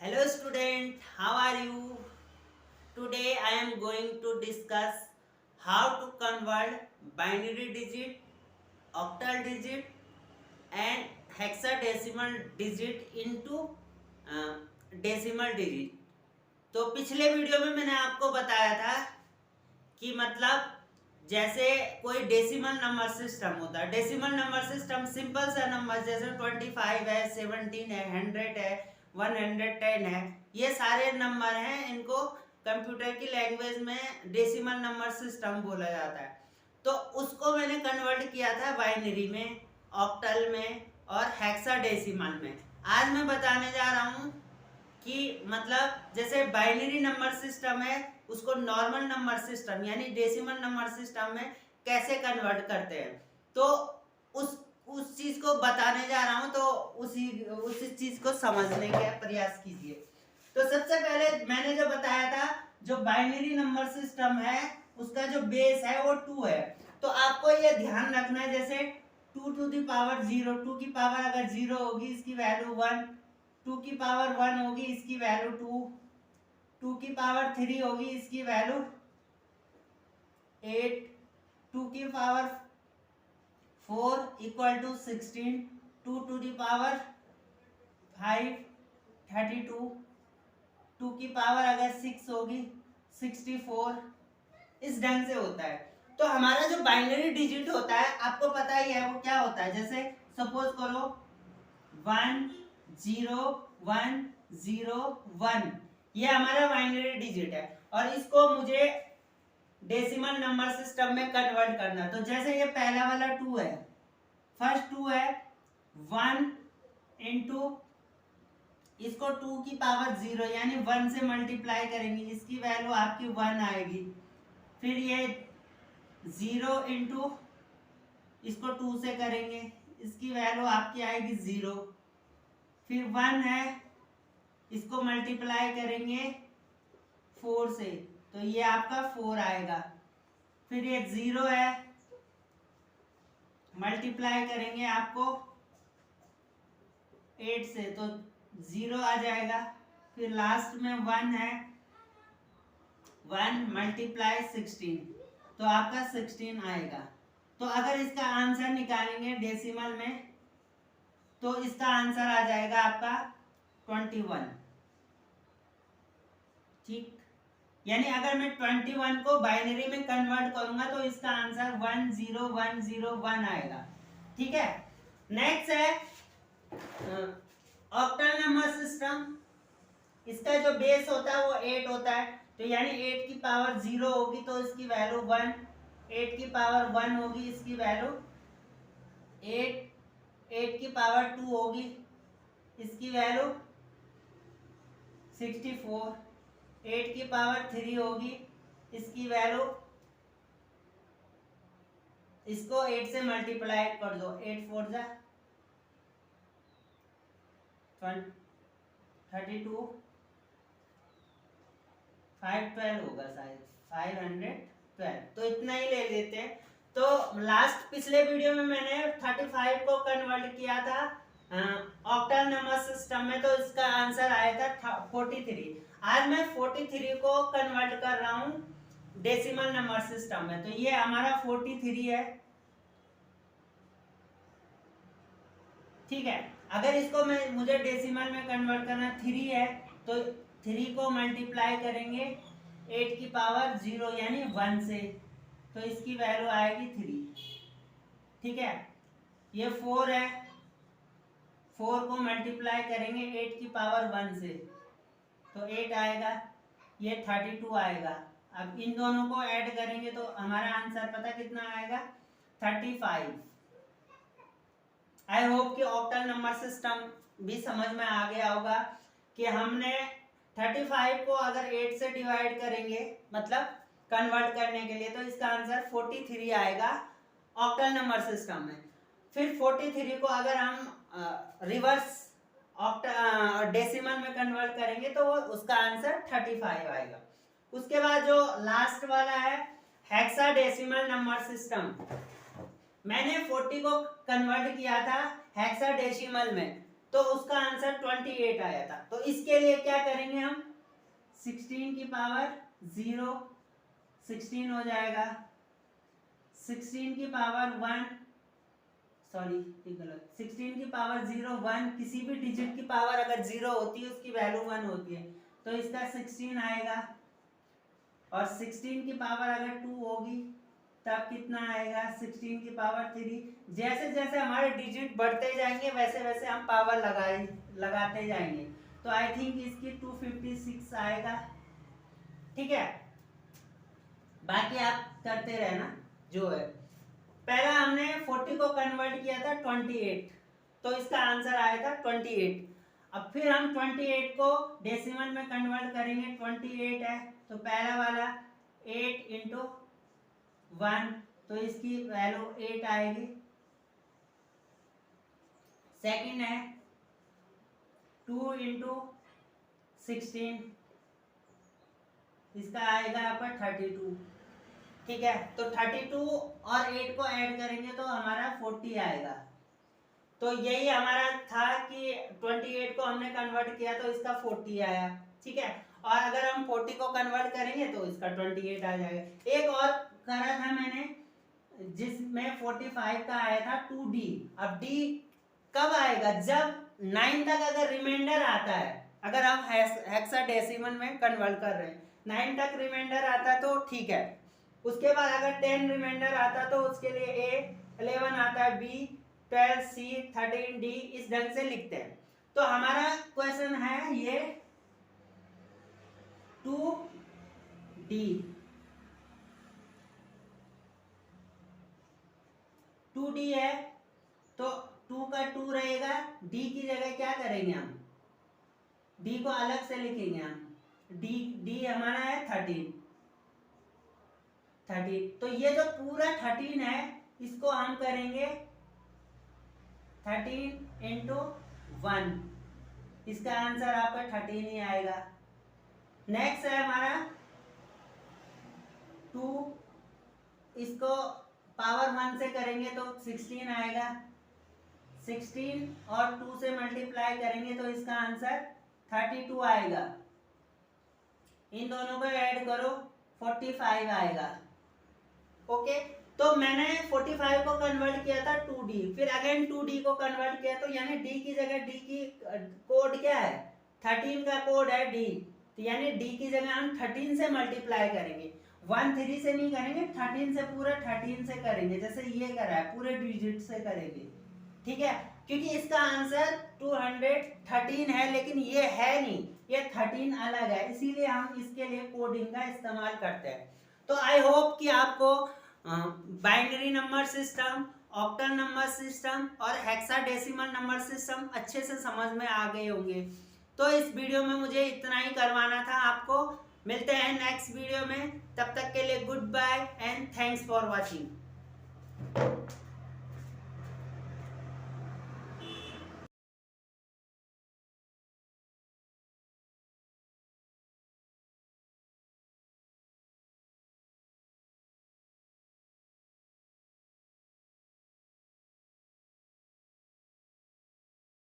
Hello student, how are you? Today I am going to discuss how to convert binary digit, octal digit and hexadecimal digit into decimal digit। तो पिछले video में मैंने आपको बताया था कि मतलब जैसे कोई डेसिमल नंबर सिस्टम होता है। डेसिमल नंबर सिस्टम सिंपल सा नंबर जैसे 25 है, 17 है, 100 है, 110 है, ये सारे नंबर हैं, इनको कंप्यूटर की लैंग्वेज में डेसिमल नंबर सिस्टम बोला जाता है। तो उसको मैंने कन्वर्ट किया था बाइनरी में, ऑक्टल में और हेक्साडेसिमल में। आज मैं बताने जा रहा हूँ कि मतलब जैसे बाइनरी नंबर सिस्टम है उसको नॉर्मल नंबर सिस्टम यानी डेसिमल नंबर सिस्टम में कैसे कन्वर्ट करते हैं। तो उस चीज को बताने जा रहा हूं, तो उसी चीज को समझने का प्रयास कीजिए। तो सबसे पहले मैंने जो बताया था, जो बाइनरी नंबर सिस्टम है उसका जो बेस है वो 2 है। तो आपको ये ध्यान रखना है, जैसे 2 टू दी पावर 0, 2 की पावर अगर 0 होगी इसकी वैल्यू 1, 2 की पावर 1 होगी इसकी वैल्यू 2, 2 की पावर 3 होगी इसकी वैल्यू 8, 2 की power 4 equal to 16, 2 to the power 5 32, 2 की पावर अगर 6 होगी 64। इस ढंग से होता है। तो हमारा जो बाइनरी डिजिट होता है आपको पता ही है वो क्या होता है। जैसे सपोज करो 1 0 1 0 1, ये हमारा बाइनरी डिजिट है और इसको मुझे डेसिमल नंबर सिस्टम में कन्वर्ट करना। तो जैसे ये पहला वाला 2 है, फर्स्ट 2 है, 1 इंटू इसको 2 की पावर 0 यानी 1 से मल्टीप्लाई करेंगे, इसकी वैल्यू आपकी 1 आएगी। फिर ये 0 इंटू इसको 2 से करेंगे, इसकी वैल्यू आपकी आएगी 0। फिर 1 है, इसको मल्टीप्लाई करेंगे 4 से, तो ये आपका 4 आएगा। फिर ये 0 है, मल्टीप्लाई करेंगे आपको 8 से, तो 0 आ जाएगा। फिर लास्ट में 1 है, 1 मल्टीप्लाई 16, तो आपका 16 आएगा। तो अगर इसका आंसर निकालेंगे डेसिमल में तो इसका आंसर आ जाएगा आपका 21। ठीक, यानी अगर मैं 21 को बाइनरी में कन्वर्ट करूंगा तो इसका आंसर 10101 आएगा। ठीक है, नेक्स्ट है ऑक्टल नंबर सिस्टम। इसका जो बेस होता है वो 8 होता है, तो यानी 8 की पावर 0 होगी तो इसकी वैल्यू 1, 8 की पावर 1 होगी इसकी वैल्यू 8, 8 की पावर 2 होगी इसकी वैल्यू 64, 8 की पावर 3 होगी इसकी वैल्यू, इसको 8 से मल्टीप्लाई कर दो, 8 4 जा 32, 512 होगा शायद, 512। तो इतना ही ले लेते हैं। तो लास्ट पिछले वीडियो में मैंने 35 को कन्वर्ट किया था ऑक्टल नंबर सिस्टम में, तो इसका आंसर आया था 43। आज मैं 43 को कन्वर्ट कर रहा हूँ डेसिमल नंबर सिस्टम में, तो ये हमारा 43 है। ठीक है, अगर इसको मुझे डेसिमल में कन्वर्ट करना 3 है, तो 3 को मल्टीप्लाई करेंगे 8 की पावर 0 यानी 1 से, तो इसकी वैल्यू आएगी 3। ठीक है, ये 4 है, 4 को मल्टीप्लाई करेंगे 8 की पावर 1 से, तो 8 आएगा, ये 32 आएगा। अब इन दोनों को ऐड करेंगे तो हमारा आंसर पता कितना आएगा, 35। आई होप कि ऑक्टल नंबर सिस्टम भी समझ में आ गया होगा कि हमने 35 को अगर 8 से डिवाइड करेंगे मतलब कन्वर्ट करने के लिए, तो इसका आंसर 43 आएगा ऑक्टल नंबर सिस्टम में। फिर 43 को अगर हम रिवर्स डेसिमल में कन्वर्ट करेंगे तो उसका आंसर 35 आएगा। उसके बाद जो लास्ट वाला है हेक्साडेसिमल नंबर सिस्टम, मैंने 40 को कन्वर्ट किया था हेक्साडेसिमल में, तो उसका आंसर 28 आया था। तो इसके लिए क्या करेंगे हम, 16 की पावर 0 16 हो जाएगा, 16 की पावर 1 सॉरी गलत, 16 की पावर 0 1, किसी भी डिजिट की पावर अगर 0 होती है उसकी वैल्यू 1 होती है, तो इसका 16 आएगा। और 16 की पावर अगर 2 होगी तब कितना आएगा, 16 की पावर 3। जैसे जैसे हमारे डिजिट बढ़ते जाएंगे वैसे वैसे हम पावर लगाते जाएंगे। तो आई थिंक इसकी 256 आएगा। ठीक है, बाकी आप करते रहना जो है। पहला हमने 40 को कन्वर्ट किया था 28, तो इसका आंसर आया था 28। अब फिर हम 28 को डेसिमल में कन्वर्ट करेंगे, 28 है तो पहला वाला 8 इंटू 1, तो इसकी वैल्यू 8 आएगी। सेकंड है 2 इंटू 16, इसका आएगा आपका 32। ठीक है, तो 32 और 8 को ऐड करेंगे तो हमारा 40 आएगा। तो यही हमारा था कि 28 को हमने कन्वर्ट किया तो इसका 40 आया। ठीक है, और अगर हम 40 को कन्वर्ट करेंगे तो इसका 28 आ जाएगा। एक और करा था मैंने जिसमें 45 का आया था 2D। अब D कब आएगा, जब 9 तक अगर रिमाइंडर आता है, अगर हम हेक्साडेसिमल में कन्वर्ट कर रहे हैं, 9 तक रिमाइंडर आता तो ठीक है। उसके बाद अगर 10 रिमाइंडर आता तो उसके लिए A, 11 आता है B, 12 C, 13 D, इस ढंग से लिखते हैं। तो हमारा क्वेश्चन है ये 2D, 2D है तो 2 का 2 रहेगा, D की जगह क्या करेंगे हम, D को अलग से लिखेंगे हम, D हमारा है 13। तो ये जो पूरा 13 है इसको हम करेंगे 13 इंटू 1, इसका आंसर आपका 13 ही आएगा। नेक्स्ट है हमारा 2, इसको पावर 1 से करेंगे तो 16 आएगा, 16 और 2 से मल्टीप्लाई करेंगे तो इसका आंसर 32 आएगा। इन दोनों को ऐड करो 45 आएगा। ओके, तो मैंने 45 को कन्वर्ट किया था 2D, फिर अगेन 2D को कन्वर्ट किया, तो यानी D की जगह D की कोड क्या है, 13 का कोड है D, तो यानी D की जगह हम 13 से मल्टीप्लाई करेंगे, 1 3 से नहीं करेंगे, 13 से, पूरा 13 से करेंगे, जैसे ये करा है पूरे डिजिट से करेंगे। ठीक है, क्योंकि इसका आंसर 213 है लेकिन ये है नहीं, ये 13 अलग है, इसीलिए हम इसके लिए कोडिंग का इस्तेमाल करते हैं। तो आई होप कि आपको binary number system, octal number system और हेक्साडेसिमल नंबर सिस्टम अच्छे से समझ में आ गए होंगे। तो इस वीडियो में मुझे इतना ही करवाना था आपको। मिलते हैं नेक्स्ट वीडियो में, तब तक के लिए goodbye and thanks for watching.